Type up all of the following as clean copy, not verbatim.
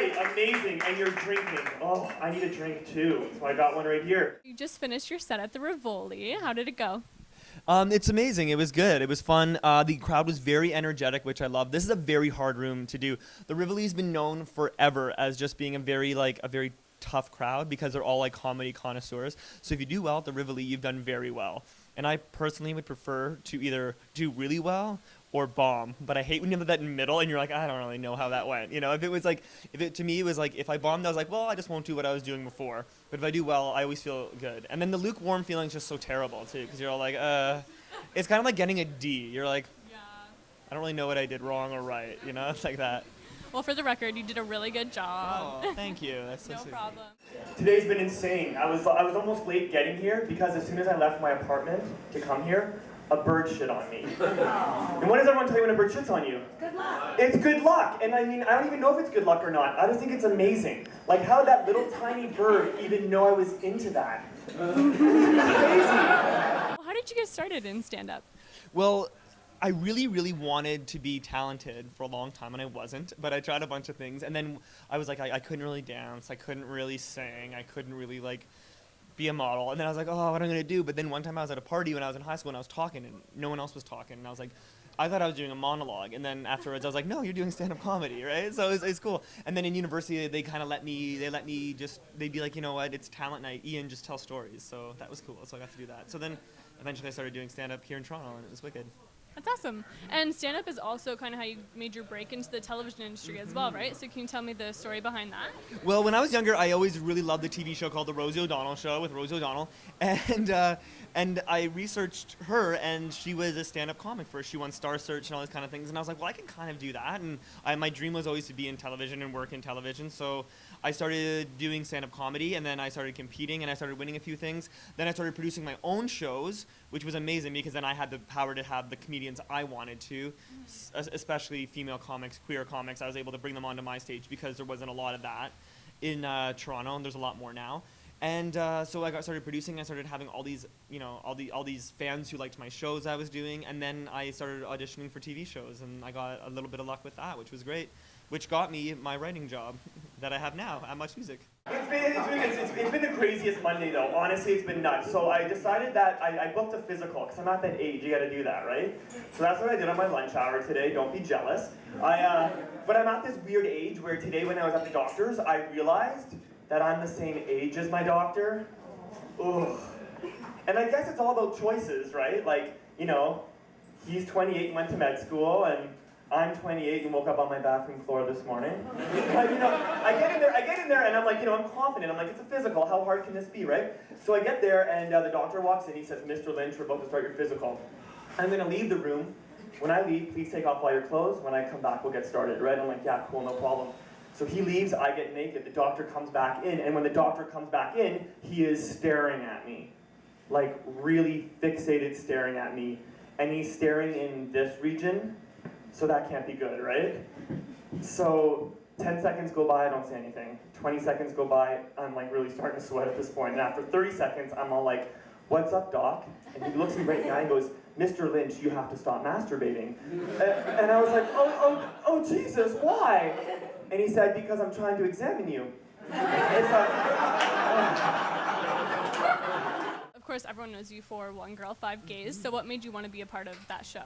right, amazing. And you're drinking. Oh, I need a drink too. So I got one right here. You just finished your set at the Rivoli. How did it go? It's amazing. It was good. It was fun. The crowd was very energetic, which I love. This is a very hard room to do. The Rivoli's been known forever as just being a very tough crowd because they're all like comedy connoisseurs. So if you do well at the Rivoli, you've done very well. And I personally would prefer to either do really well or bomb, but I hate when you have that in the middle and you're like, I don't really know how that went. You know, to me, it was like, if I bombed, I was like, well, I just won't do what I was doing before. But if I do well, I always feel good. And then the lukewarm feeling is just so terrible too, because you're all like, it's kind of like getting a D. You're like, Yeah. I don't really know what I did wrong or right. You know, it's like that. Well, for the record, you did a really good job. Oh, thank you. That's so No sweet. problem. Today's been insane. I was almost late getting here because as soon as I left my apartment to come here, a bird shit on me. And what does everyone tell you when a bird shits on you? Good luck. It's good luck. And I mean, I don't even know if it's good luck or not. I just think it's amazing. Like, how did that little tiny bird even know I was into that? It's crazy. Well, how did you get started in stand-up? Well, I really, really wanted to be talented for a long time, and I wasn't. But I tried a bunch of things, and then I was like, I couldn't really dance, I couldn't really sing, I couldn't really like be a model. And then I was like, oh, what am I gonna do? But then one time I was at a party when I was in high school, and I was talking, and no one else was talking, and I was like, I thought I was doing a monologue, and then afterwards I was like, no, you're doing stand-up comedy, right? So it's cool. And then in university they kind of they'd be like, you know what, it's talent night, Ian, just tell stories. So that was cool. So I got to do that. So then eventually I started doing stand-up here in Toronto, and it was wicked. That's awesome. And stand-up is also kind of how you made your break into the television industry as well, right? So can you tell me the story behind that? Well, when I was younger, I always really loved the TV show called The Rosie O'Donnell Show with Rosie O'Donnell, and I researched her, and she was a stand-up comic first. She won Star Search and all these kind of things, and I was like, well, I can kind of do that. And my dream was always to be in television and work in television, so I started doing stand-up comedy, and then I started competing, and I started winning a few things. Then I started producing my own shows, which was amazing because then I had the power to have the comedians I wanted to, especially female comics, queer comics. I was able to bring them onto my stage because there wasn't a lot of that in Toronto, and there's a lot more now. And so I started producing. I started having all these, all these fans who liked my shows I was doing, and then I started auditioning for TV shows, and I got a little bit of luck with that, which was great, which got me my writing job that I have now at Much Music. It's been the craziest Monday though. Honestly, it's been nuts. So I decided that I booked a physical because I'm at that age. You got to do that, right? So that's what I did on my lunch hour today. Don't be jealous. But I'm at this weird age where today when I was at the doctor's, I realized that I'm the same age as my doctor. Ugh. And I guess it's all about choices, right? Like, he's 28 and went to med school, and I'm 28 and woke up on my bathroom floor this morning. But, I get in there and I'm like, I'm confident. I'm like, it's a physical. How hard can this be, right? So I get there and the doctor walks in. He says, Mr. Lynch, we're about to start your physical. I'm going to leave the room. When I leave, please take off all your clothes. When I come back, we'll get started, right? I'm like, yeah, cool, no problem. So he leaves, I get naked. The doctor comes back in. And when the doctor comes back in, he is staring at me. Like, really fixated staring at me. And he's staring in this region. So that can't be good, right? So 10 seconds go by, I don't say anything. 20 seconds go by, I'm like really starting to sweat at this point. And after 30 seconds, I'm all like, what's up, doc? And he looks me right in the eye and goes, Mr. Lynch, you have to stop masturbating. And I was like, oh, Jesus, why? And he said, because I'm trying to examine you. It's like, Of course, everyone knows you for One Girl, Five Gays. So what made you want to be a part of that show?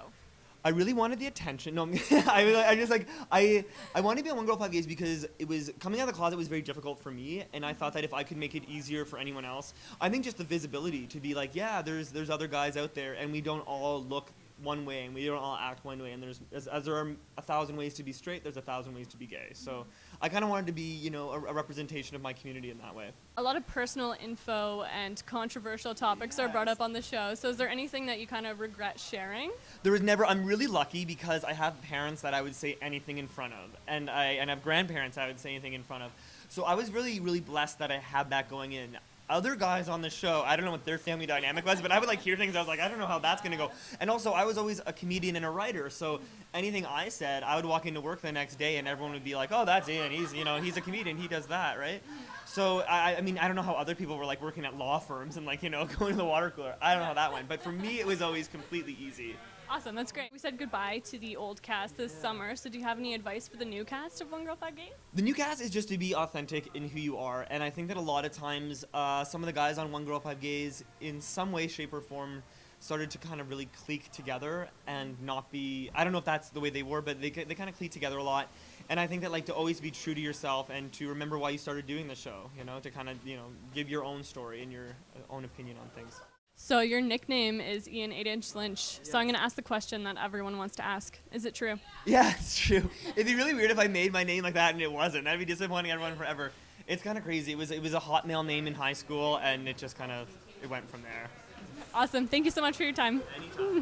I really wanted the attention. No, I wanted to be on One Girl, Five Gays because it was coming out of the closet was very difficult for me, and I thought that if I could make it easier for anyone else, I think just the visibility to be like, yeah, there's other guys out there, and we don't all look one way, and we don't all act one way, and there's as there are 1,000 ways to be straight, there's 1,000 ways to be gay. So I kind of wanted to be, a representation of my community in that way. A lot of personal info and controversial topics are brought up on the show. So is there anything that you kind of regret sharing? I'm really lucky because I have parents that I would say anything in front of, and I have grandparents I would say anything in front of. So I was really, really blessed that I had that going in. Other guys on the show, I don't know what their family dynamic was, but I would hear things, I was like, I don't know how that's gonna go. And also, I was always a comedian and a writer, so anything I said, I would walk into work the next day and everyone would be like, oh, that's Ian, he's a comedian, he does that, right? So, I don't know how other people were working at law firms and going to the water cooler. I don't know how that went, but for me, it was always completely easy. Awesome, that's great. We said goodbye to the old cast this summer, so do you have any advice for the new cast of One Girl, Five Gays? The new cast is just to be authentic in who you are, and I think that a lot of times some of the guys on One Girl, Five Gays, in some way, shape, or form, started to kind of really clique together and not be, I don't know if that's the way they were, but they kind of clique together a lot. And I think that, like, to always be true to yourself and to remember why you started doing the show, you know, to kind of, you know, give your own story and your own opinion on things. So your nickname is Ian 8-inch Lynch, so I'm going to ask the question that everyone wants to ask. Is it true? Yeah, it's true. It'd be really weird if I made my name like that and it wasn't. That'd be disappointing everyone forever. It's kind of crazy. It was a Hotmail name in high school, and it just kind of, it went from there. Awesome. Thank you so much for your time. Anytime.